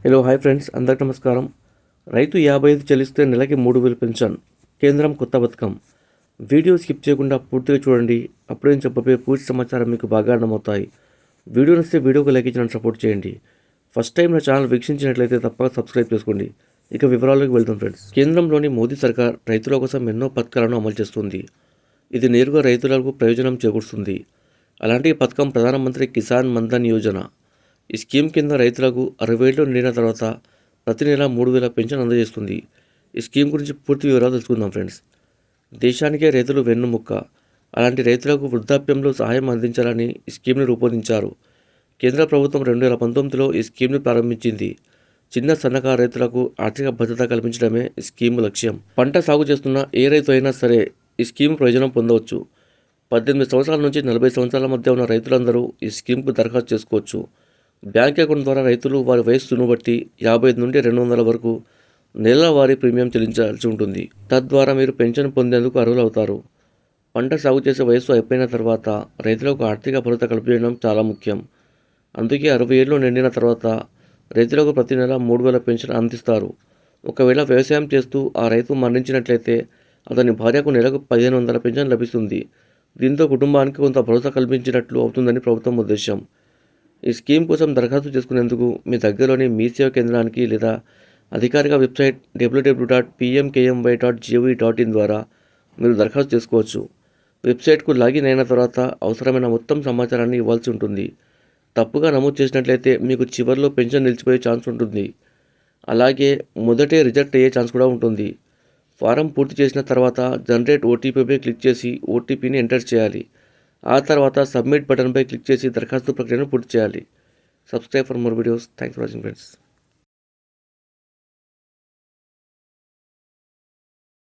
Hello hi friends, అందరికీ నమస్కారం. రైతు 55 చెల్లిస్తే నెలకి 3,000 పెన్షన్. కేంద్రం కొత్త పథకం. వీడియో స్కిప్ చేయకుండా పూర్తిగా చూడండి. అప్పుడే నేను చెప్పబోయే పూర్తి సమాచారం మీకు బాగా అర్థమవుతాయి. వీడియో నచ్చితే వీడియోకి లైక్ ఇచ్చి నన్ను సపోర్ట్ చేయండి. ఫస్ట్ టైం నా ఛానల్ వీక్షించినట్లయితే తప్పక సబ్స్క్రైబ్ చేసుకోండి. ఇక వివరాల్లోకి వెళ్తాం ఫ్రెండ్స్. కేంద్రంలోని మోదీ సర్కార్ రైతుల కోసం ఎన్నో పథకాలను అమలు చేస్తుంది. ఇది నేరుగా రైతులకు ప్రయోజనం చేకూరుస్తుంది. అలాంటి పథకం ప్రధానమంత్రి కిసాన్ మన్ధన్ యోజన. ఈ స్కీమ్ కింద రైతులకు 60 ఏళ్ళు నిండిన తర్వాత ప్రతి నెల 3,000 పెన్షన్ అందజేస్తుంది. ఈ స్కీమ్ గురించి పూర్తి వివరాలు తెలుసుకుందాం ఫ్రెండ్స్. దేశానికే రైతులు వెన్నుముక్క. అలాంటి రైతులకు వృద్ధాప్యంలో సహాయం అందించాలని ఈ స్కీమ్ని రూపొందించారు. కేంద్ర ప్రభుత్వం 2019లో ఈ స్కీమ్ని ప్రారంభించింది. చిన్న సన్నకారు రైతులకు ఆర్థిక భద్రత కల్పించడమే ఈ స్కీమ్ లక్ష్యం. పంట సాగు చేస్తున్న ఏ రైతు అయినా సరే ఈ స్కీమ్ ప్రయోజనం పొందవచ్చు. 18 సంవత్సరాల నుంచి 40 సంవత్సరాల మధ్య ఉన్న రైతులందరూ ఈ స్కీమ్కు దరఖాస్తు చేసుకోవచ్చు. బ్యాంక్ అకౌంట్ ద్వారా రైతులు వారి వయస్సును బట్టి 50 నుండి 200 వరకు నెలవారీ ప్రీమియం చెల్లించాల్సి ఉంటుంది. తద్వారా మీరు పెన్షన్ పొందేందుకు అర్హులవుతారు. పంట సాగు చేసే వయస్సు అయిపోయిన తర్వాత రైతులకు ఆర్థిక భద్రత కల్పించడం చాలా ముఖ్యం. అందుకే 60 ఏళ్ళు నిండిన తర్వాత రైతులకు ప్రతి నెల 3,000 పెన్షన్ అందిస్తారు. ఒకవేళ వ్యవసాయం చేస్తూ ఆ రైతు మరణించినట్లయితే అతని భార్యకు నెలకు 1,500 పెన్షన్ లభిస్తుంది. దీంతో కుటుంబానికి కొంత భరోసా కల్పించినట్లు అవుతుందని ప్రభుత్వం ఉద్దేశం. ఈ స్కీమ్ కోసం దరఖాస్తు చేసుకునేందుకు మీ దగ్గరలోని మీ సేవా కేంద్రానికి లేదా అధికారిక వెబ్సైట్ www.pmkmy.gov.in ద్వారా మీరు దరఖాస్తు చేసుకోవచ్చు. వెబ్సైట్కు లాగిన్ అయిన తర్వాత అవసరమైన మొత్తం సమాచారాన్ని ఇవ్వాల్సి ఉంటుంది. తప్పుగా నమోదు చేసినట్లయితే మీకు చివరిలో పెన్షన్ నిలిచిపోయే ఛాన్స్ ఉంటుంది. అలాగే మొదటే రిజెక్ట్ అయ్యే ఛాన్స్ కూడా ఉంటుంది. ఫారం పూర్తి చేసిన తర్వాత జనరేట్ ఓటీపీపై క్లిక్ చేసి ఓటీపీని ఎంటర్ చేయాలి. ఆ తర్వాత సబ్మిట్ బటన్పై క్లిక్ చేసి దరఖాస్తు ప్రక్రియను పూర్తి చేయాలి. Subscribe for more videos. Thanks for watching friends.